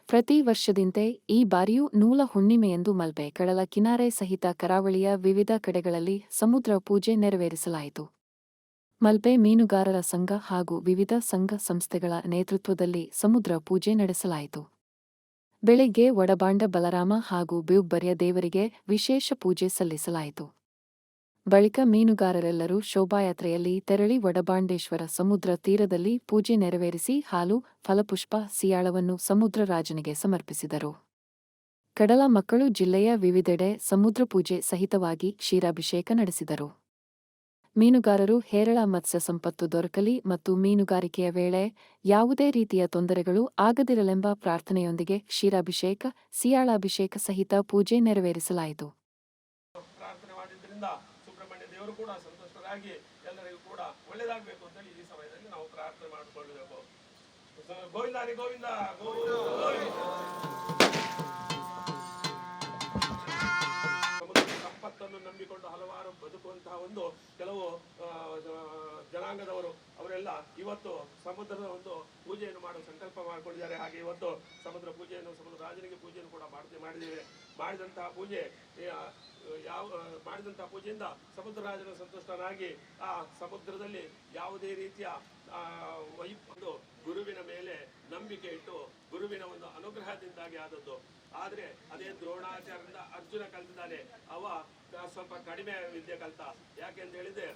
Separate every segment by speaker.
Speaker 1: ಪ್ರತಿ ವರ್ಷದಂತೆ ಈ ಬಾರಿಯೂ ನೂಲ ಹುಣ್ಣಿಮೆಯಂದು ಮಲ್ಪೆ ಕಡಲ ಕಿನಾರೆ ಸಹಿತ ಕರಾವಳಿಯ ವಿವಿಧ ಕಡೆಗಳಲ್ಲಿ ಸಮುದ್ರ ಪೂಜೆ ನೆರವೇರಿಸಲಾಯಿತು. ಮಲ್ಪೆ ಮೀನುಗಾರರ ಸಂಘ ಹಾಗೂ ವಿವಿಧ ಸಂಘ ಸಂಸ್ಥೆಗಳ ನೇತೃತ್ವದಲ್ಲಿ ಸಮುದ್ರ ಪೂಜೆ ನಡೆಸಲಾಯಿತು. ಬೆಳಿಗ್ಗೆ ಒಡಬಾಂಡ ಬಲರಾಮ ಹಾಗೂ ಬ್ಯೂಬ್ಬರ್ಯ ದೇವರಿಗೆ ವಿಶೇಷ ಪೂಜೆ ಸಲ್ಲಿಸಲಾಯಿತು. ಬಳಿಕ ಮೀನುಗಾರರೆಲ್ಲರೂ ಶೋಭಾಯಾತ್ರೆಯಲ್ಲಿ ತೆರಳಿ ಒಡಬಾಂಡೇಶ್ವರ ಸಮುದ್ರ ತೀರದಲ್ಲಿ ಪೂಜೆ ನೆರವೇರಿಸಿ ಹಾಲು, ಫಲಪುಷ್ಪ, ಸಿಯಾಳವನ್ನು ಸಮುದ್ರ ರಾಜನಿಗೆ ಸಮರ್ಪಿಸಿದರು. ಕಡಲ ಮಕ್ಕಳು ಜಿಲ್ಲೆಯ ವಿವಿಧೆಡೆ ಸಮುದ್ರ ಪೂಜೆ ಸಹಿತವಾಗಿ ಕ್ಷೀರಾಭಿಷೇಕ ನಡೆಸಿದರು. ಮೀನುಗಾರರು ಹೇರಳ ಮತ್ಸ್ಯ ಸಂಪತ್ತು ದೊರಕಲಿ ಮತ್ತು ಮೀನುಗಾರಿಕೆಯ ವೇಳೆ ಯಾವುದೇ ರೀತಿಯ ತೊಂದರೆಗಳು ಆಗದಿರಲೆಂಬ ಪ್ರಾರ್ಥನೆಯೊಂದಿಗೆ ಕ್ಷೀರಾಭಿಷೇಕ, ಸಿಯಾಳಾಭಿಷೇಕ ಸಹಿತ ಪೂಜೆ ನೆರವೇರಿಸಲಾಯಿತು.
Speaker 2: ಸುಬ್ರಹ್ಮಣ್ಯ ದೇವರು ಕೂಡ ಸಂತುಷ್ಟರಾಗಿ ಎಲ್ಲರಿಗೂ ಕೂಡ ಒಳ್ಳೆಯದಾಗಬೇಕು ಅಂತ ಈ ಸಮಯದಲ್ಲಿ ನಾವು ಪ್ರಾರ್ಥನೆ ಮಾಡಿಕೊಳ್ಳಬೇಕು. ಗೋವಿಂದಾನಿ ಗೋವಿಂದ ಸಂಪತ್ತನ್ನು ನಂಬಿಕೊಂಡು ಹಲವಾರು ಬದುಕುವಂತಹ ಕೆಲವು ಜನಾಂಗದವರು ಅವರೆಲ್ಲ ಇವತ್ತು ಸಮುದ್ರದ ಪೂಜೆಯನ್ನು ಮಾಡಲು ಸಂಕಲ್ಪ ಮಾಡಿಕೊಂಡಿದ್ದಾರೆ. ಹಾಗೆ ಇವತ್ತು ಸಮುದ್ರ ಪೂಜೆಯನ್ನು ಸಮುದ್ರ ರಾಜನಿಗೆ ಪೂಜೆಯನ್ನು ಕೂಡ ಮಾಡಿದ್ದೇವೆ. ಮಾಡಿದಂತಹ ಪೂಜೆಯಿಂದ ಸಮುದ್ರ ರಾಜನ ಸಂತುಷ್ಟನಾಗಿ ಆ ಸಮುದ್ರದಲ್ಲಿ ಯಾವುದೇ ರೀತಿಯ ಗುರುವಿನ ಮೇಲೆ ನಂಬಿಕೆ ಇಟ್ಟು ಗುರುವಿನ ಅನುಗ್ರಹದಿಂದಾಗಿ ಆದದ್ದು. ಆದ್ರೆ ಅದೇ ದ್ರೋಣಾಚಾರ್ಯರಿಂದ ಅರ್ಜುನ ಕಲಿತಿದ್ದಾನೆ. ಅವ ಸ್ವಲ್ಪ ಕಡಿಮೆ ವಿದ್ಯೆ ಕಲಿತ. ಯಾಕೆಂತ ಹೇಳಿದ್ರೆ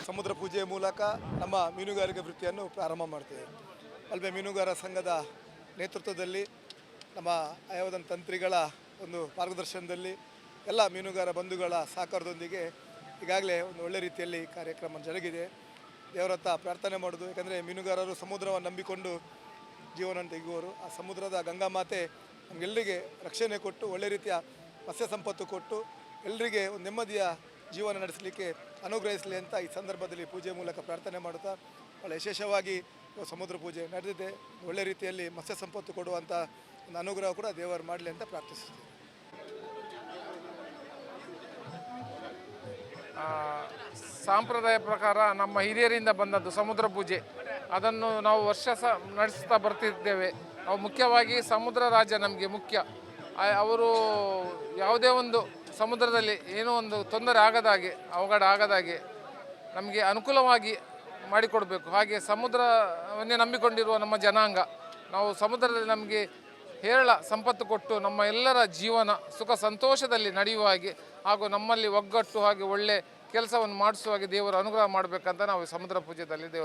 Speaker 3: ಸಮುದ್ರ ಪೂಜೆಯ ಮೂಲಕ ನಮ್ಮ ಮೀನುಗಾರಿಕೆ ವೃತ್ತಿಯನ್ನು ಪ್ರಾರಂಭ ಮಾಡ್ತೇವೆ. ಮಲ್ಪೆ ಮೀನುಗಾರ ಸಂಘದ ನೇತೃತ್ವದಲ್ಲಿ ನಮ್ಮ ಆಯೋಧನ ತಂತ್ರಿಗಳ ಮಾರ್ಗದರ್ಶನದಲ್ಲಿ ಎಲ್ಲ ಮೀನುಗಾರ ಬಂಧುಗಳ ಸಹಕಾರದೊಂದಿಗೆ ಈಗಾಗಲೇ ಒಳ್ಳೆ ರೀತಿಯಲ್ಲಿ ಕಾರ್ಯಕ್ರಮ ಜರುಗಿದೆ. ದೇವರತ್ತ ಪ್ರಾರ್ಥನೆ ಮಾಡೋದು. ಯಾಕಂದರೆ ಮೀನುಗಾರರು ಸಮುದ್ರವನ್ನು ನಂಬಿಕೊಂಡು ಜೀವನ ತೆಗೆಯುವವರು. ಆ ಸಮುದ್ರದ ಗಂಗಾ ಮಾತೆ ನಮಗೆಲ್ಲರಿಗೆ ರಕ್ಷಣೆ ಕೊಟ್ಟು ಒಳ್ಳೆ ರೀತಿಯ ಮತ್ಸ್ಯ ಸಂಪತ್ತು ಕೊಟ್ಟು ಎಲ್ಲರಿಗೆ ನೆಮ್ಮದಿಯ ಜೀವನ ನಡೆಸಲಿಕ್ಕೆ ಅನುಗ್ರಹಿಸಲಿ ಅಂತ ಈ ಸಂದರ್ಭದಲ್ಲಿ ಪೂಜೆ ಮೂಲಕ ಪ್ರಾರ್ಥನೆ ಮಾಡುತ್ತಾ ಭಾಳ ವಿಶೇಷವಾಗಿ ಸಮುದ್ರ ಪೂಜೆ ನಡೆದಿದೆ. ಒಳ್ಳೆ ರೀತಿಯಲ್ಲಿ ಮತ್ಸ್ಯ ಸಂಪತ್ತು ಕೊಡುವಂಥ ಒಂದು ಅನುಗ್ರಹ ಕೂಡ ದೇವರು ಮಾಡಲಿ ಅಂತ ಪ್ರಾರ್ಥಿಸ್ತೀವಿ.
Speaker 4: ಸಾಂಪ್ರದಾಯ ಪ್ರಕಾರ ನಮ್ಮ ಹಿರಿಯರಿಂದ ಬಂದದ್ದು ಸಮುದ್ರ ಪೂಜೆ. ಅದನ್ನು ನಾವು ನಡೆಸ್ತಾ ಬರ್ತಿದ್ದೇವೆ. ನಾವು ಮುಖ್ಯವಾಗಿ ಸಮುದ್ರ ರಾಜ ನಮಗೆ ಮುಖ್ಯ. ಅವರು ಯಾವುದೇ ಸಮುದ್ರದಲ್ಲಿ ಏನೋ ತೊಂದರೆ ಆಗದಾಗೆ, ಅವಘಡ ಆಗದಾಗೆ ನಮಗೆ ಅನುಕೂಲವಾಗಿ ಮಾಡಿಕೊಡಬೇಕು. ಹಾಗೆ ಸಮುದ್ರವನ್ನೇ ನಂಬಿಕೊಂಡಿರುವ ನಮ್ಮ ಜನಾಂಗ ನಾವು ಸಮುದ್ರದಲ್ಲಿ ನಮಗೆ ಹೇರಳ ಸಂಪತ್ತು ಕೊಟ್ಟು ನಮ್ಮ ಎಲ್ಲರ ಜೀವನ ಸುಖ ಸಂತೋಷದಲ್ಲಿ ನಡೆಯುವ ಹಾಗೆ ಹಾಗೂ ನಮ್ಮಲ್ಲಿ ಒಗ್ಗಟ್ಟು ಹಾಗೆ ಒಳ್ಳೆ ಕೆಲಸವನ್ನು ಮಾಡಿಸುವ ಹಾಗೆ ದೇವರು ಅನುಗ್ರಹ ಮಾಡಬೇಕಂತ ನಾವು ಸಮುದ್ರ ಪೂಜೆಯಲ್ಲಿ